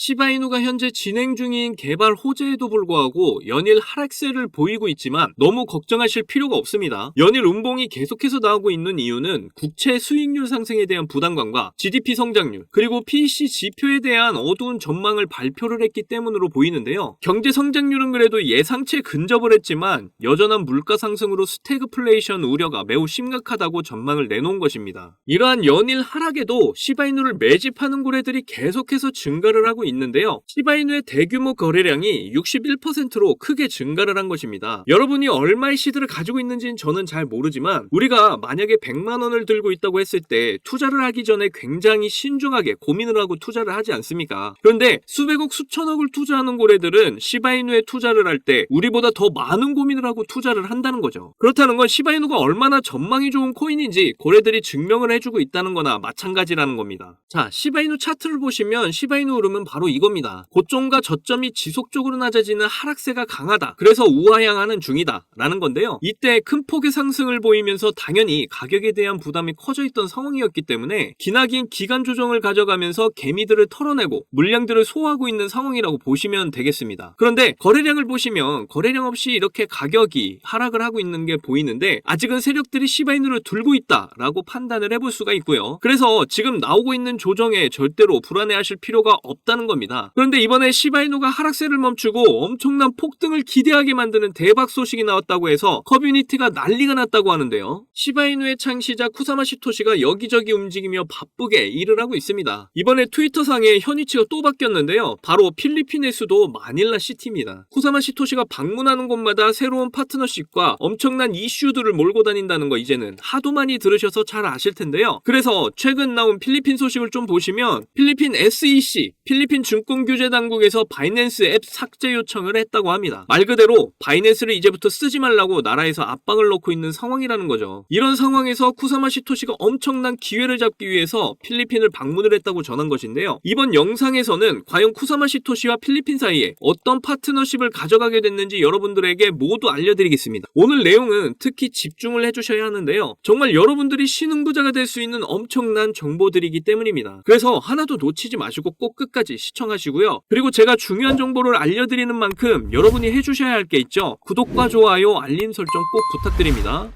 시바이누가 현재 진행 중인 개발 호재에도 불구하고 연일 하락세를 보이고 있지만 너무 걱정하실 필요가 없습니다. 연일 음봉이 계속해서 나오고 있는 이유는 국채 수익률 상승에 대한 부담감과 GDP 성장률 그리고 PEC 지표에 대한 어두운 전망을 발표를 했기 때문으로 보이는데요. 경제 성장률은 그래도 예상치에 근접을 했지만 여전한 물가 상승으로 스태그플레이션 우려가 매우 심각하다고 전망을 내놓은 것입니다. 이러한 연일 하락에도 시바이누를 매집하는 고래들이 계속해서 증가를 하고 있는데요. 시바이누의 대규모 거래량이 61%로 크게 증가를 한 것입니다. 여러분이 얼마의 시드를 가지고 있는지는 저는 잘 모르지만 우리가 만약에 100만 원을 들고 있다고 했을 때 투자를 하기 전에 굉장히 신중하게 고민을 하고 투자를 하지 않습니까? 그런데 수백억 수천억을 투자하는 고래들은 시바이누에 투자를 할 때 우리보다 더 많은 고민을 하고 투자를 한다는 거죠. 그렇다는 건 시바이누가 얼마나 전망이 좋은 코인인지 고래들이 증명을 해주고 있다는 거나 마찬가지라는 겁니다. 자, 시바이누 차트를 보시면 시바이누 흐름은 바로 이겁니다. 고점과 저점이 지속적으로 낮아지는 하락세가 강하다. 그래서 우하향하는 중이다 라는 건데요. 이때 큰 폭의 상승을 보이면서 당연히 가격에 대한 부담이 커져 있던 상황이었기 때문에 기나긴 기간 조정을 가져가면서 개미들을 털어내고 물량들을 소화하고 있는 상황이라고 보시면 되겠습니다. 그런데 거래량을 보시면 거래량 없이 이렇게 가격이 하락을 하고 있는 게 보이는데 아직은 세력들이 시바이누를 들고 있다라고 판단을 해볼 수가 있고요. 그래서 지금 나오고 있는 조정에 절대로 불안해하실 필요가 없다는 겁니다. 그런데 이번에 시바이누가 하락세를 멈추고 엄청난 폭등을 기대하게 만드는 대박 소식이 나왔다고 해서 커뮤니티가 난리가 났다고 하는데요. 시바이누의 창시자 쿠사마 시토시가 여기저기 움직이며 바쁘게 일을 하고 있습니다. 이번에 트위터상에 현위치가 또 바뀌었는데요. 바로 필리핀의 수도 마닐라 시티입니다. 쿠사마 시토시가 방문하는 곳마다 새로운 파트너십과 엄청난 이슈들을 몰고 다닌다는 거 이제는 하도 많이 들으셔서 잘 아실 텐데요. 그래서 최근 나온 필리핀 소식을 좀 보시면 필리핀 SEC, 필리핀 증권규제당국에서 바이낸스 앱 삭제 요청을 했다고 합니다. 말 그대로 바이낸스를 이제부터 쓰지 말라고 나라에서 압박을 넣고 있는 상황이라는 거죠. 이런 상황에서 쿠사마 시토시가 엄청난 기회를 잡기 위해서 필리핀을 방문을 했다고 전한 것인데요. 이번 영상에서는 과연 쿠사마 시토시와 필리핀 사이에 어떤 파트너십을 가져가게 됐는지 여러분들에게 모두 알려드리겠습니다. 오늘 내용은 특히 집중을 해주셔야 하는데요. 정말 여러분들이 신흥부자가 될 수 있는 엄청난 정보들이기 때문입니다. 그래서 하나도 놓치지 마시고 꼭 끝까지 시청하시고요. 그리고 제가 중요한 정보를 알려드리는 만큼 여러분이 해주셔야 할 게 있죠. 구독과 좋아요, 알림 설정 꼭 부탁드립니다.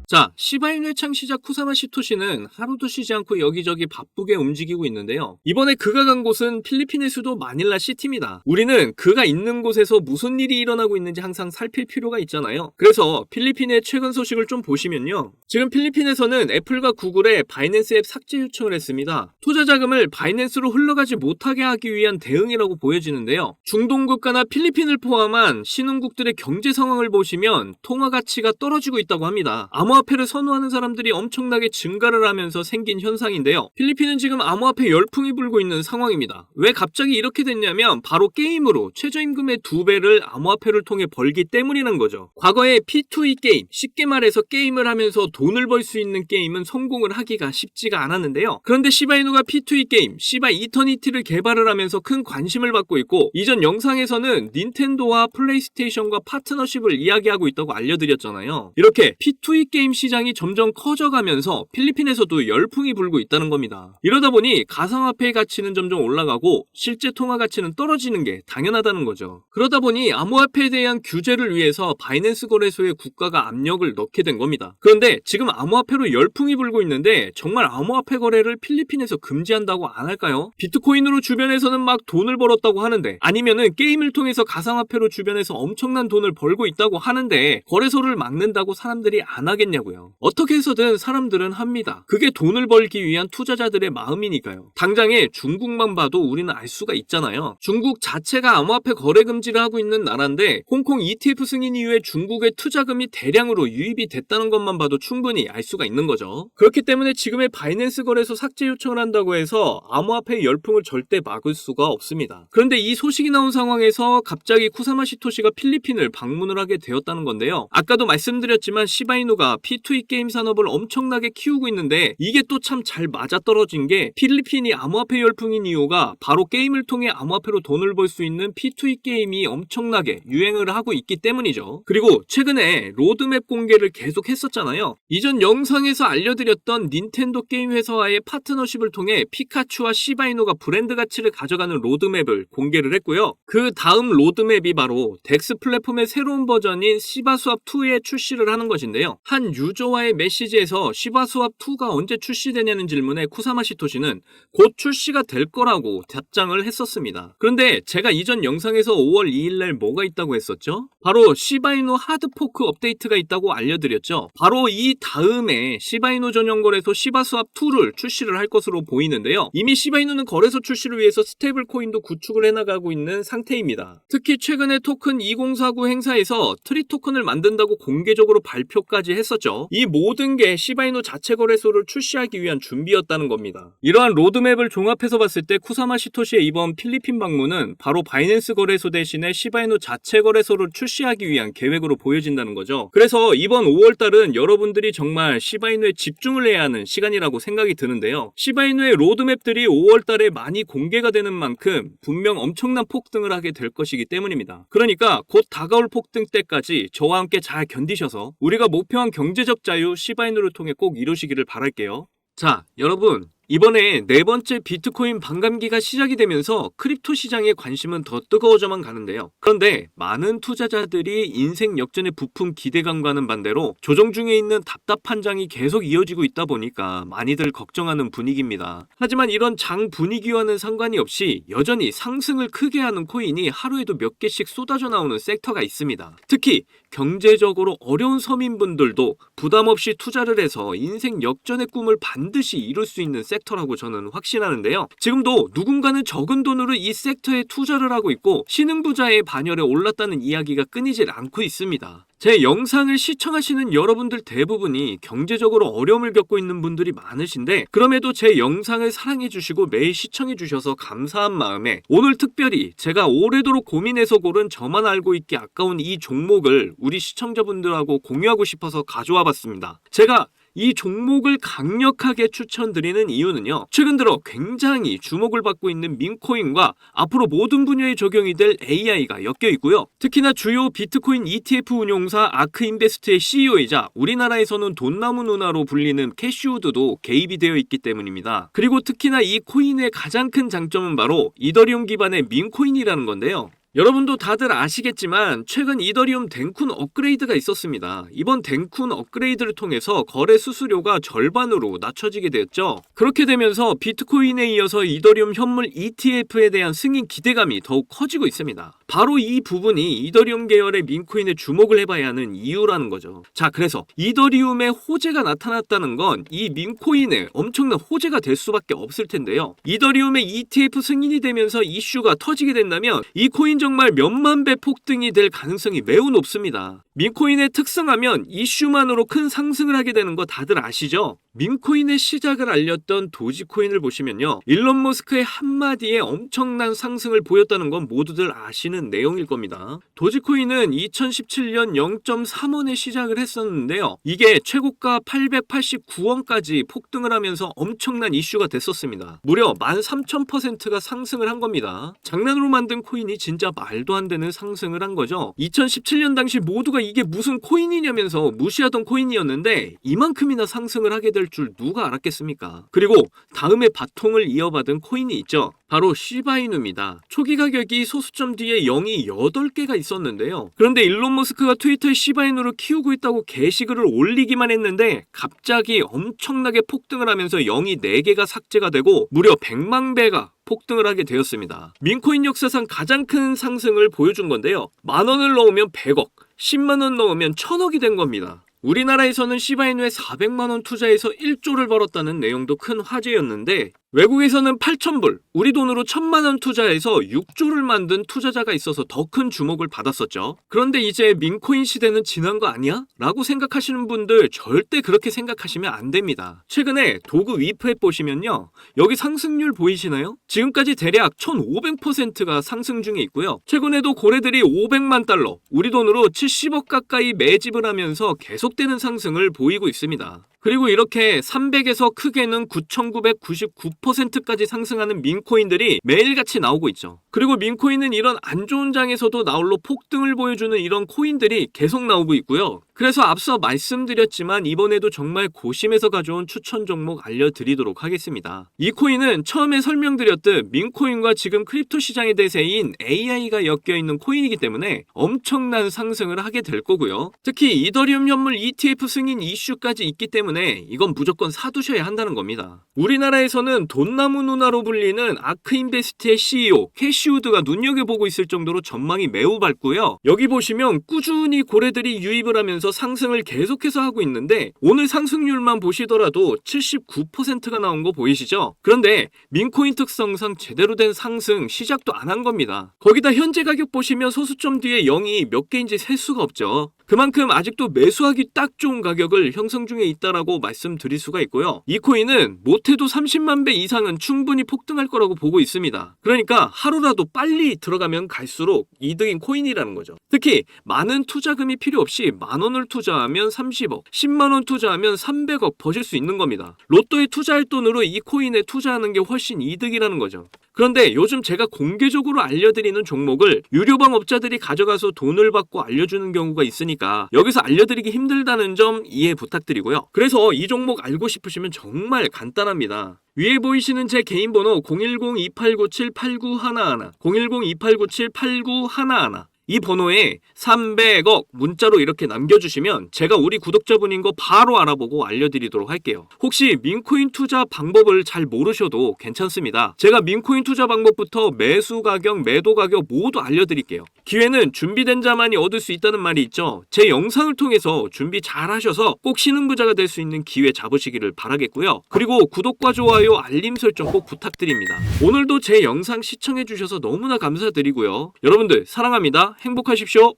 자, 시바이누의 창시자 쿠사마 시토시는 하루도 쉬지 않고 여기저기 바쁘게 움직이고 있는데요. 이번에 그가 간 곳은 필리핀의 수도 마닐라 시티입니다. 우리는 그가 있는 곳에서 무슨 일이 일어나고 있는지 항상 살필 필요가 있잖아요. 그래서 필리핀의 최근 소식을 좀 보시면요. 지금 필리핀에서는 애플과 구글에 바이낸스 앱 삭제 요청을 했습니다. 투자 자금을 바이낸스로 흘러가지 못하게 하기 위한 대응이라고 보여지는데요. 중동 국가나 필리핀을 포함한 신흥국들의 경제 상황을 보시면 통화 가치가 떨어지고 있다고 합니다. 암호화폐를 선호하는 사람들이 엄청나게 증가를 하면서 생긴 현상인데요. 필리핀은 지금 암호화폐 열풍이 불고 있는 상황입니다. 왜 갑자기 이렇게 됐냐면 바로 게임으로 최저임금의 2배를 암호화폐를 통해 벌기 때문이라는 거죠. 과거에 P2E 게임, 쉽게 말해서 게임을 하면서 돈을 벌 수 있는 게임은 성공을 하기가 쉽지가 않았는데요. 그런데 시바이누가 P2E 게임, 시바 이터니티를 개발을 하면서 큰 관심을 받고 있고 이전 영상에서는 닌텐도와 플레이스테이션과 파트너십을 이야기하고 있다고 알려드렸잖아요. 이렇게 P2E 게임 시장이 점점 커져가면서 필리핀에서도 열풍이 불고 있다는 겁니다. 이러다 보니 가상화폐의 가치는 점점 올라가고 실제 통화 가치는 떨어지는 게 당연하다는 거죠. 그러다 보니 암호화폐에 대한 규제를 위해서 바이낸스 거래소에 국가가 압력을 넣게 된 겁니다. 그런데 지금 암호화폐로 열풍이 불고 있는데 정말 암호화폐 거래를 필리핀에서 금지한다고 안 할까요? 비트코인으로 주변에서는 막 돈을 벌었다고 하는데 아니면은 게임을 통해서 가상화폐로 주변에서 엄청난 돈을 벌고 있다고 하는데 거래소를 막는다고 사람들이 안 하겠냐고요. 어떻게 해서든 사람들은 합니다. 그게 돈을 벌기 위한 투자자들의 마음이니까요. 당장에 중국만 봐도 우리는 알 수가 있잖아요. 중국 자체가 암호화폐 거래 금지를 하고 있는 나라인데 홍콩 ETF 승인 이후에 중국의 투자금이 대량으로 유입이 됐다는 것만 봐도 충분히 알 수가 있는 거죠. 그렇기 때문에 지금의 바이낸스 거래소 삭제 요청을 한다고 해서 암호화폐 열풍을 절대 막을 수가 없습니다. 그런데 이 소식이 나온 상황에서 갑자기 쿠사마 시토시가 필리핀을 방문을 하게 되었다는 건데요. 아까도 말씀드렸지만 시바이누가 P2E 게임 산업을 엄청나게 키우고 있는데 이게 또 참 잘 맞아떨어진 게 필리핀이 암호화폐 열풍인 이유가 바로 게임을 통해 암호화폐로 돈을 벌 수 있는 P2E 게임이 엄청나게 유행을 하고 있기 때문이죠. 그리고 최근에 로드맵 공개를 계속 했었잖아요. 이전 영상에서 알려드렸던 닌텐도 게임 회사와의 파트너십을 통해 피카츄와 시바이누가 브랜드 가치를 가져가는 로드맵을 공개를 했고요. 그 다음 로드맵이 바로 덱스 플랫폼의 새로운 버전인 시바스왑2의 출시를 하는 것인데요. 한 유저와의 메시지에서 시바스왑2가 언제 출시되냐는 질문에 쿠사마시토시는 곧 출시가 될 거라고 답장을 했었습니다. 그런데 제가 이전 영상에서 5월 2일날 뭐가 있다고 했었죠? 바로 시바이누 하드포크 업데이트가 있다고 알려드렸죠. 바로 이 다음에 시바이누 전용 거래소 시바스왑2를 출시를 할 것으로 보이는데요. 이미 시바이누는 거래소 출시를 위해서 스테이블 코인도 구축을 해나가고 있는 상태입니다. 특히 최근에 토큰 2049 행사에서 트리 토큰을 만든다고 공개적으로 발표까지 했었죠. 이 모든 게 시바이누 자체 거래소를 출시하기 위한 준비였다는 겁니다. 이러한 로드맵을 종합해서 봤을 때 쿠사마시토시의 이번 필리핀 방문은 바로 바이낸스 거래소 대신에 시바이누 자체 거래소를 출시하기 위한 계획으로 보여진다는 거죠. 그래서 이번 5월달은 여러분들이 정말 시바이누에 집중을 해야 하는 시간이라고 생각이 드는데요. 시바이누의 로드맵들이 5월달에 많이 공개가 되는 만큼 분명 엄청난 폭등을 하게 될 것이기 때문입니다. 그러니까 곧 다가올 폭등 때까지 저와 함께 잘 견디셔서 우리가 목표한 경제적 자유 시바이누를 통해 꼭 이루시기를 바랄게요. 자, 여러분, 이번에 네 번째 비트코인 반감기가 시작이 되면서 크립토 시장의 관심은 더 뜨거워져만 가는데요. 그런데 많은 투자자들이 인생 역전의 부품 기대감과는 반대로 조정 중에 있는 답답한 장이 계속 이어지고 있다 보니까 많이들 걱정하는 분위기입니다. 하지만 이런 장 분위기와는 상관이 없이 여전히 상승을 크게 하는 코인이 하루에도 몇 개씩 쏟아져 나오는 섹터가 있습니다. 특히 경제적으로 어려운 서민분들도 부담 없이 투자를 해서 인생 역전의 꿈을 반드시 이룰 수 있는 섹터라고 저는 확신하는데요. 지금도 누군가는 적은 돈으로 이 섹터에 투자를 하고 있고 신흥부자의 반열에 올랐다는 이야기가 끊이질 않고 있습니다. 제 영상을 시청하시는 여러분들 대부분이 경제적으로 어려움을 겪고 있는 분들이 많으신데 그럼에도 제 영상을 사랑해주시고 매일 시청해주셔서 감사한 마음에 오늘 특별히 제가 오래도록 고민해서 고른 저만 알고 있기 아까운 이 종목을 우리 시청자분들하고 공유하고 싶어서 가져와 봤습니다. 제가 이 종목을 강력하게 추천드리는 이유는요. 최근 들어 굉장히 주목을 받고 있는 민코인과 앞으로 모든 분야에 적용이 될 AI가 엮여 있고요. 특히나 주요 비트코인 ETF 운용사 아크인베스트의 CEO이자 우리나라에서는 돈나무 누나로 불리는 캐시우드도 개입이 되어 있기 때문입니다. 그리고 특히나 이 코인의 가장 큰 장점은 바로 이더리움 기반의 민코인이라는 건데요. 여러분도 다들 아시겠지만 최근 이더리움 댕쿤 업그레이드가 있었습니다. 이번 댕쿤 업그레이드를 통해서 거래 수수료가 절반으로 낮춰지게 되었죠. 그렇게 되면서 비트코인에 이어서 이더리움 현물 ETF에 대한 승인 기대감이 더욱 커지고 있습니다. 바로 이 부분이 이더리움 계열의 민코인에 주목을 해봐야 하는 이유라는 거죠. 자, 그래서 이더리움의 호재가 나타났다는 건 이 민코인에 엄청난 호재가 될 수밖에 없을 텐데요. 이더리움의 ETF 승인이 되면서 이슈가 터지게 된다면 이 코인 정말 몇만 배 폭등이 될 가능성이 매우 높습니다. 민코인의 특성하면 이슈만으로 큰 상승을 하게 되는 거 다들 아시죠? 민코인의 시작을 알렸던 도지코인을 보시면요. 일론 머스크의 한마디에 엄청난 상승을 보였다는 건 모두들 아시는 내용일 겁니다. 도지코인은 2017년 0.3원에 시작을 했었는데요. 이게 최고가 889원까지 폭등을 하면서 엄청난 이슈가 됐었습니다. 무려 13,000%가 상승을 한 겁니다. 장난으로 만든 코인이 진짜 말도 안 되는 상승을 한 거죠. 2017년 당시 모두가 이게 무슨 코인이냐면서 무시하던 코인이었는데 이만큼이나 상승을 하게 될 줄 누가 알았겠습니까? 그리고 다음에 바통을 이어받은 코인이 있죠. 바로 시바이누입니다. 초기 가격이 소수점 뒤에 0이 8개가 있었는데요. 그런데 일론 머스크가 트위터에 시바이누를 키우고 있다고 게시글을 올리기만 했는데 갑자기 엄청나게 폭등을 하면서 0이 4개가 삭제가 되고 무려 100만 배가 폭등을 하게 되었습니다. 민코인 역사상 가장 큰 상승을 보여준 건데요. 10,000원을 넣으면 100억, 10만원 넣으면 1000억이 된 겁니다. 우리나라에서는 시바이누에 400만원 투자해서 1조를 벌었다는 내용도 큰 화제였는데 외국에서는 8,000불, 우리 돈으로 1,000만원 투자해서 6조를 만든 투자자가 있어서 더 큰 주목을 받았었죠. 그런데 이제 민코인 시대는 지난 거 아니야? 라고 생각하시는 분들 절대 그렇게 생각하시면 안 됩니다. 최근에 도구 위프앱 보시면요. 여기 상승률 보이시나요? 지금까지 대략 1,500%가 상승 중에 있고요. 최근에도 고래들이 500만 달러, 우리 돈으로 70억 가까이 매집을 하면서 계속되는 상승을 보이고 있습니다. 그리고 이렇게 300에서 크게는 9,999%까지 상승하는 민코인들이 매일같이 나오고 있죠. 그리고 민코인은 이런 안 좋은 장에서도 나홀로 폭등을 보여주는 이런 코인들이 계속 나오고 있고요. 그래서 앞서 말씀드렸지만 이번에도 정말 고심해서 가져온 추천 종목 알려드리도록 하겠습니다. 이 코인은 처음에 설명드렸듯 민코인과 지금 크립토 시장의 대세인 AI가 엮여있는 코인이기 때문에 엄청난 상승을 하게 될 거고요. 특히 이더리움 현물 ETF 승인 이슈까지 있기 때문에 이건 무조건 사두셔야 한다는 겁니다. 우리나라에서는 돈나무 누나로 불리는 아크인베스트의 CEO 캐시우드가 눈여겨보고 있을 정도로 전망이 매우 밝고요. 여기 보시면 꾸준히 고래들이 유입을 하면서 상승을 계속해서 하고 있는데 오늘 상승률만 보시더라도 79%가 나온 거 보이시죠? 그런데 민코인 특성상 제대로 된 상승 시작도 안 한 겁니다. 거기다 현재 가격 보시면 소수점 뒤에 0이 몇 개인지 셀 수가 없죠. 그만큼 아직도 매수하기 딱 좋은 가격을 형성 중에 있다라고 말씀드릴 수가 있고요. 이 코인은 못해도 30만 배 이상은 충분히 폭등할 거라고 보고 있습니다. 그러니까 하루라도 빨리 들어가면 갈수록 이득인 코인이라는 거죠. 특히 많은 투자금이 필요 없이 10,000원을 투자하면 30억, 10만원 투자하면 300억 버실 수 있는 겁니다. 로또에 투자할 돈으로 이 코인에 투자하는 게 훨씬 이득이라는 거죠. 그런데 요즘 제가 공개적으로 알려드리는 종목을 유료방 업자들이 가져가서 돈을 받고 알려주는 경우가 있으니까 여기서 알려드리기 힘들다는 점 이해 부탁드리고요. 그래서 이 종목 알고 싶으시면 정말 간단합니다. 위에 보이시는 제 개인 번호 010-2897-8911, 010-2897-8911, 이 번호에 300억 문자로 이렇게 남겨주시면 제가 우리 구독자분인 거 바로 알아보고 알려드리도록 할게요. 혹시 민코인 투자 방법을 잘 모르셔도 괜찮습니다. 제가 민코인 투자 방법부터 매수 가격, 매도 가격 모두 알려드릴게요. 기회는 준비된 자만이 얻을 수 있다는 말이 있죠. 제 영상을 통해서 준비 잘 하셔서 꼭 신흥부자가 될 수 있는 기회 잡으시기를 바라겠고요. 그리고 구독과 좋아요, 알림 설정 꼭 부탁드립니다. 오늘도 제 영상 시청해주셔서 너무나 감사드리고요. 여러분들 사랑합니다. 행복하십시오.